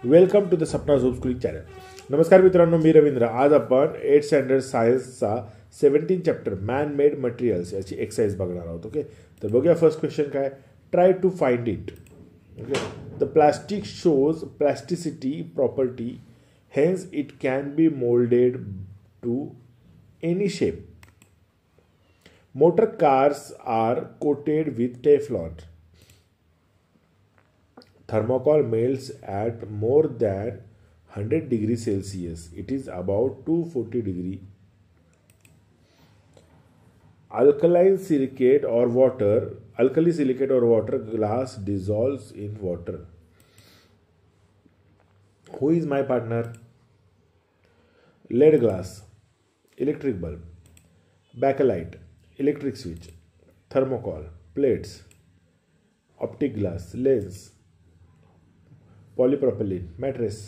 Welcome to the सपना झोप school channel. नमस्कार मित्रांनो, मी रवींद्र. आज आपण 8th स्टँडर्ड सायन्सचा 17 चॅप्टर मॅन मेड मटेरियल्स याची एक्सरसाइज बघणार आहोत. ओके, तर बघूया फर्स्ट क्वेश्चन काय. Try to find it. Okay, the plastic shows plasticity property, hence it can be moulded to any shape. Motor cars are coated with Teflon. Thermocol melts at more than 100 degrees Celsius. It is about 240 degrees. Alkali silicate or water glass dissolves in water. Who is my partner? Lead glass, electric bulb. Bakelite, electric switch. Thermocol, plates. Optic glass, lens. Polypropylene, mattress.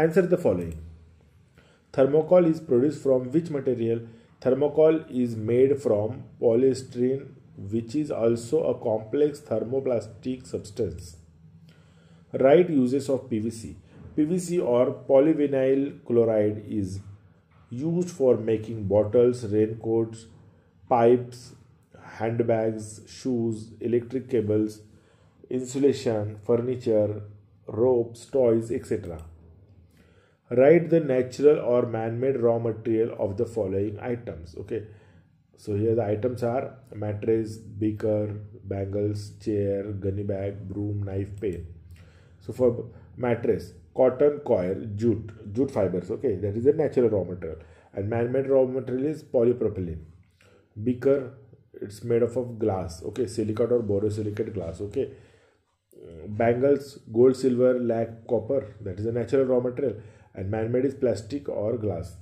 Answer the following. Thermocol is produced from which material? Thermocol is made from polystyrene, which is also a complex thermoplastic substance. Right uses of PVC. PVC or polyvinyl chloride is used for making bottles, raincoats, pipes, handbags, shoes, electric cables, insulation, furniture, ropes, toys, etc. Write the natural or man-made raw material of the following items. Okay, so here the items are mattress, beaker, bangles, chair, gunny bag, broom, knife, pen. So for mattress, cotton coir, jute fibers. Okay, that is the natural raw material, and man-made raw material is polypropylene. Beaker, it's made up of glass. Okay, silicate or borosilicate glass. Okay, bangles, gold, silver, lac, copper, that is a natural raw material, and man-made is plastic or glass.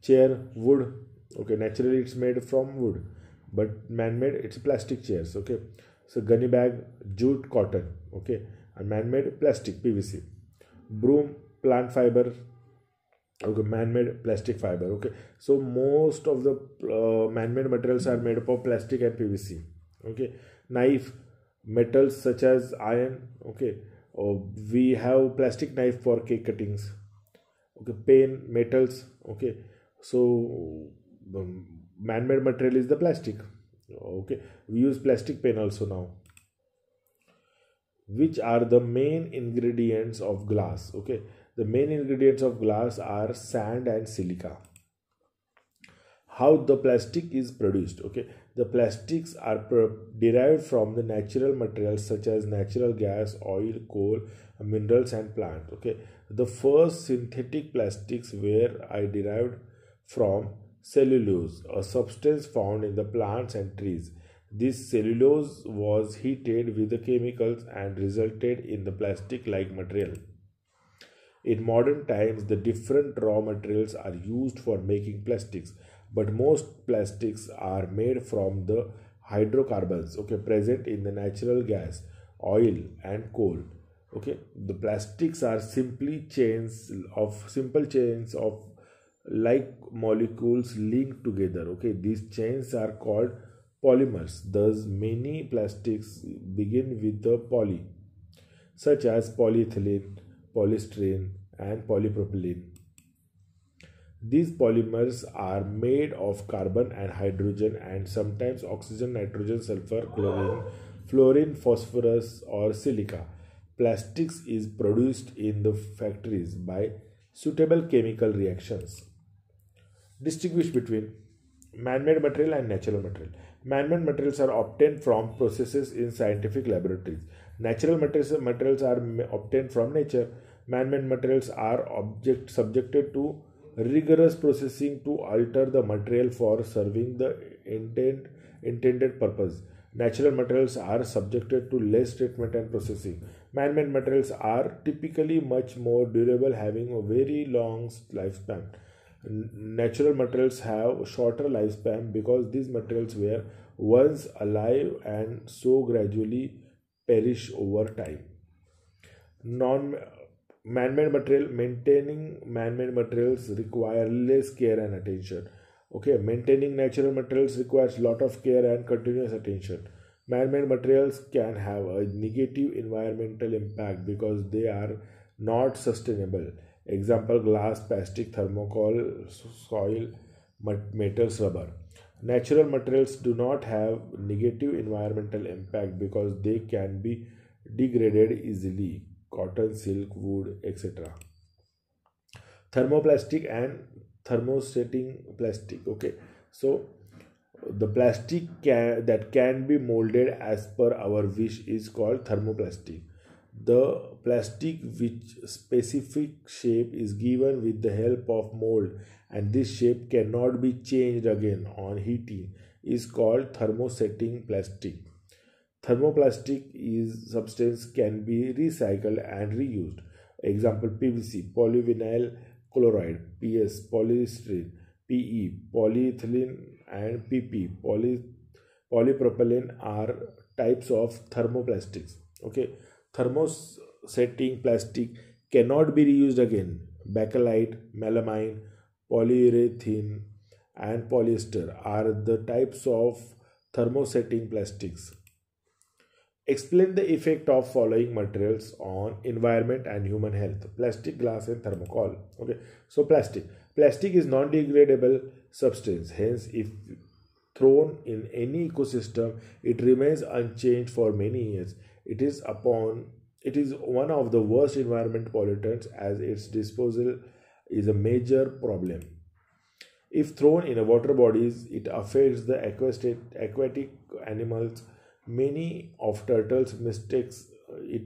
Chair, wood. Okay, naturally it's made from wood, but man-made it's plastic chairs. Okay, so gunny bag, jute, cotton. Okay, and man-made plastic, PVC. Broom, plant fiber. Okay, man-made plastic fiber. Okay, so most of the man-made materials are made up of plastic and PVC. Okay, knife, metals such as iron. Okay, we have plastic knife for cake cuttings. Okay, pen, metals. Okay, so man-made material is the plastic. Okay, we use plastic pen also now. Which are the main ingredients of glass? Okay, the main ingredients of glass are sand and silica. How the plastic is produced? Okay, the plastics are derived from the natural materials such as natural gas, oil, coal, minerals, and plant. Okay, the first synthetic plastics were derived from cellulose, a substance found in the plants and trees. This cellulose was heated with the chemicals and resulted in the plastic-like material. In modern times, the different raw materials are used for making plastics, but most plastics are made from the hydrocarbons, okay, present in the natural gas, oil, and coal. Okay, the plastics are simple chains of like molecules linked together. Okay, these chains are called polymers. Thus, many plastics begin with the poly, such as polyethylene, polystyrene, and polypropylene. These polymers are made of carbon and hydrogen and sometimes oxygen, nitrogen, sulfur, chlorine, fluorine, phosphorus, or silica. Plastics is produced in the factories by suitable chemical reactions. Distinguish between man-made material and natural material. Man-made materials are obtained from processes in scientific laboratories. Natural materials are obtained from nature. Man-made materials are subjected to rigorous processing to alter the material for serving the intended purpose. Natural materials are subjected to less treatment and processing. Man-made materials are typically much more durable, having a very long lifespan. Natural materials have shorter lifespan because these materials were once alive and so gradually perish over time. Non man-made material Maintaining man-made materials require less care and attention. Okay, maintaining natural materials requires lot of care and continuous attention. Man-made materials can have a negative environmental impact because they are not sustainable. Example: glass, plastic, thermocol, soil, metals, rubber. Natural materials do not have negative environmental impact because they can be degraded easily. Cotton, silk, wood, etc. Thermoplastic and thermosetting plastic. Okay, so the plastic that can be molded as per our wish is called thermoplastic. The plastic which specific shape is given with the help of mold and this shape cannot be changed again on heating is called thermosetting plastic. Thermoplastic is substance can be recycled and reused. Example: PVC, polyvinyl chloride; PS, polystyrene; PE, polyethylene; and PP, polypropylene are types of thermoplastics. Okay, thermosetting plastic cannot be reused again. Bakelite, melamine, polyurethane, and polyester are the types of thermosetting plastics. Explain the effect of following materials on environment and human health: plastic, glass, and thermocol. Okay, so plastic is non-degradable substance. Hence, if thrown in any ecosystem, it remains unchanged for many years. It is one of the worst environment pollutants as its disposal is a major problem. If thrown in a water bodies, it affects the aquatic animals. Many of turtles mistakes it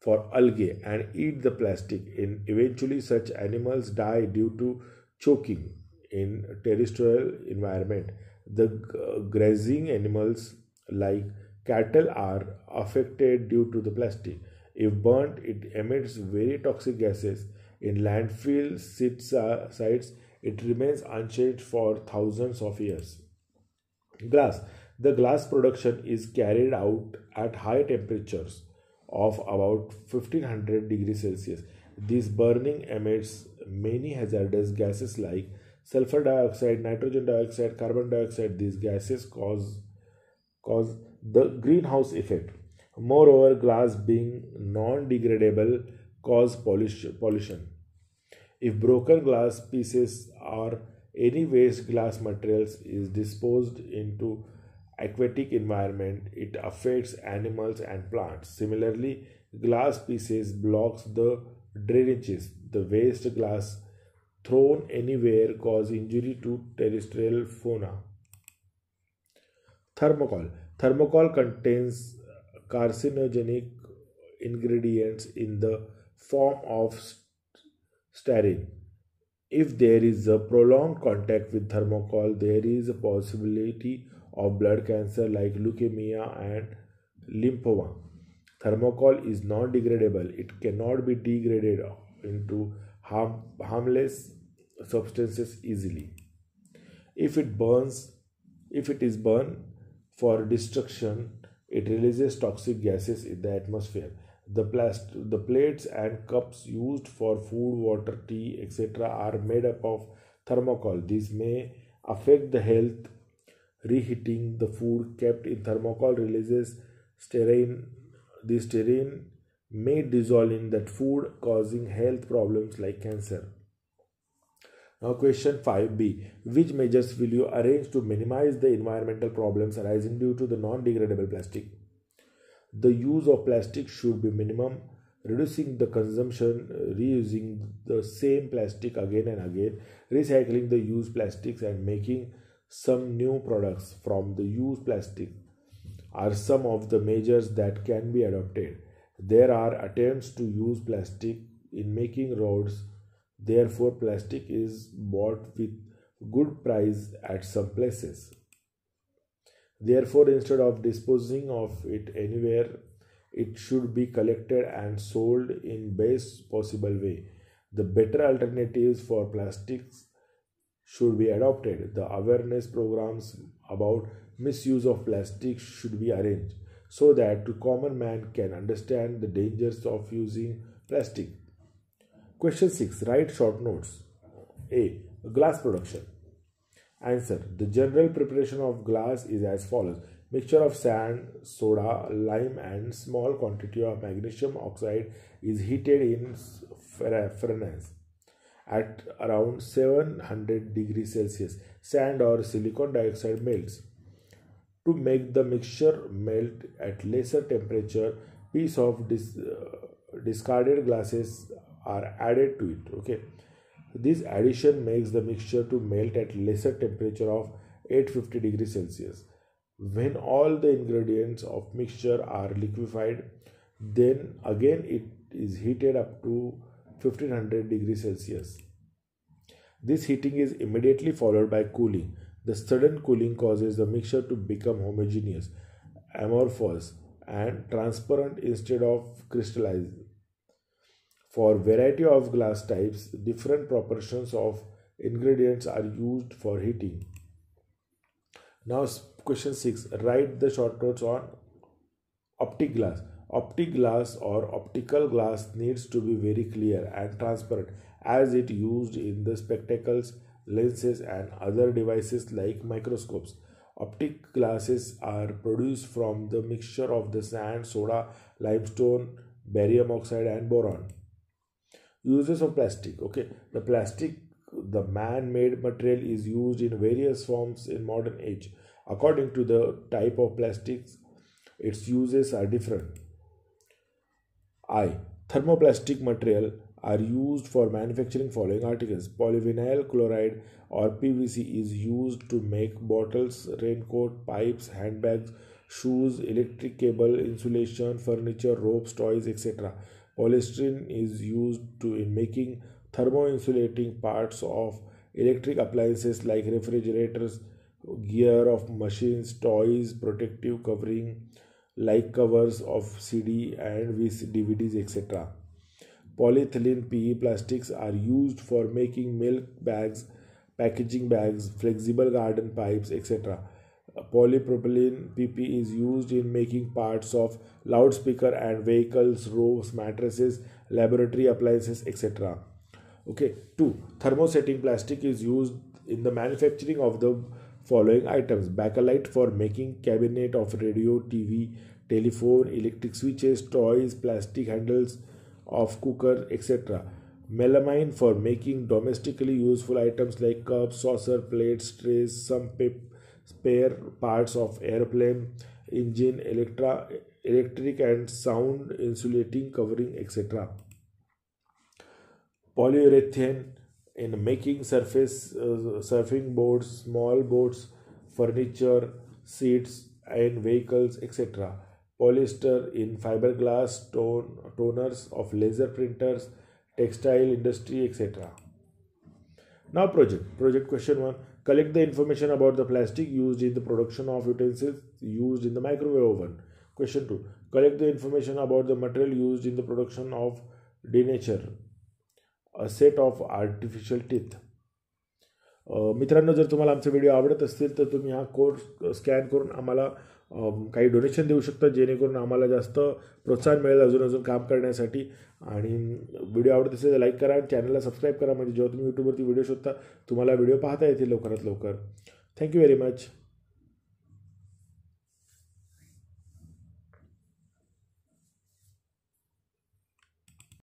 for algae and eat the plastic. Eventually, such animals die due to choking in terrestrial environment. The grazing animals like cattle are affected due to the plastic. If burnt, it emits very toxic gases. In landfill sites, it remains unchanged for thousands of years. Glass. The glass production is carried out at high temperatures of about 1500 degrees Celsius. This burning emits many hazardous gases like sulfur dioxide, nitrogen dioxide, carbon dioxide. These gases cause the greenhouse effect. Moreover, glass being non-degradable cause pollution. If broken glass pieces or any waste glass materials is disposed into aquatic environment, it affects animals and plants. Similarly, glass pieces blocks the drainages. The waste glass thrown anywhere cause injury to terrestrial fauna. Thermocol. Thermocol contains carcinogenic ingredients in the form of styrene. If there is a prolonged contact with thermocol, there is a possibility of blood cancer like leukemia and lymphoma. Thermocol is non degradable, it cannot be degraded into harmless substances easily. If if it is burned for destruction, it releases toxic gases in the atmosphere. The plates and cups used for food, water, tea, etc. are made up of thermocol. This may affect the health. Reheating the food kept in thermocol releases styrene. This styrene may dissolve in that food, causing health problems like cancer. Now, question 5b. Which measures will you arrange to minimize the environmental problems arising due to the non-degradable plastic? The use of plastic should be minimum, reducing the consumption, reusing the same plastic again and again, recycling the used plastics, and making some new products from the used plastic are some of the measures that can be adopted. There are attempts to use plastic in making roads. Therefore, plastic is bought with good price at some places. Therefore, instead of disposing of it anywhere, it should be collected and sold in best possible way. The better alternatives for plastics should be adopted. The awareness programs about misuse of plastic should be arranged so that the common man can understand the dangers of using plastic. Question 6. Write short notes. A. Glass production. Answer. The general preparation of glass is as follows. Mixture of sand, soda, lime and small quantity of magnesium oxide is heated in furnace at around 700 degrees Celsius. Sand or silicon dioxide melts. To make the mixture melt at lesser temperature, piece of discarded glasses are added to it. Okay, this addition makes the mixture to melt at lesser temperature of 850 degrees Celsius. When all the ingredients of mixture are liquefied, then again it is heated up to 1500 degrees Celsius. This heating is immediately followed by cooling. The sudden cooling causes the mixture to become homogeneous, amorphous, and transparent instead of crystallized. For variety of glass types, different proportions of ingredients are used for heating. Now question 6. Write the short notes on optic glass. Optic glass or optical glass needs to be very clear and transparent as it used in the spectacles, lenses and other devices like microscopes. Optic glasses are produced from the mixture of the sand, soda, limestone, barium oxide and boron. Uses of plastic. Okay, the man-made material is used in various forms in modern age. According to the type of plastics, its uses are different. Thermoplastic material are used for manufacturing following articles. Polyvinyl chloride or PVC is used to make bottles, raincoat, pipes, handbags, shoes, electric cable, insulation, furniture, ropes, toys, etc. Polystyrene is used in making thermo-insulating parts of electric appliances like refrigerators, gear of machines, toys, protective covering like covers of CD and DVDs, etc. Polyethylene PE plastics are used for making milk bags, packaging bags, flexible garden pipes, etc. Polypropylene PP is used in making parts of loudspeaker and vehicles, roofs, mattresses, laboratory appliances, etc. Okay. 2. Thermosetting plastic is used in the manufacturing of the following items: bakelite for making cabinet of radio, TV, telephone, electric switches, toys, plastic handles of cooker, etc. Melamine for making domestically useful items like cups, saucer, plates, trays, some spare parts of airplane, engine, electric and sound insulating covering, etc. Polyurethane in making surfing boards, small boats, furniture, seats and vehicles, etc. Polyester in fiberglass toners of laser printers, textile industry, etc. Now project question 1. Collect the information about the plastic used in the production of utensils used in the microwave oven. Question 2. Collect the information about the material used in the production of denture, a set of artificial teeth. मित्रांनो, जर तुम्हाला आमचे video आवडत असतील तर तुम्ही हा code scan करून आम्हाला काही डोनेशन देऊ शकता, जेणेकरून आम्हाला जास्त प्रोत्साहन मिळेल अजून काम करण्यासाठी. आणि व्हिडिओ आवडत असेल तर लाईक करा आणि चॅनलला सबस्क्राईब करा, म्हणजे जेव्हा तुम्ही यूट्यूबवरती व्हिडिओ शोधता तुम्हाला व्हिडिओ पाहता येतील लवकरात लवकर. Thank you very much.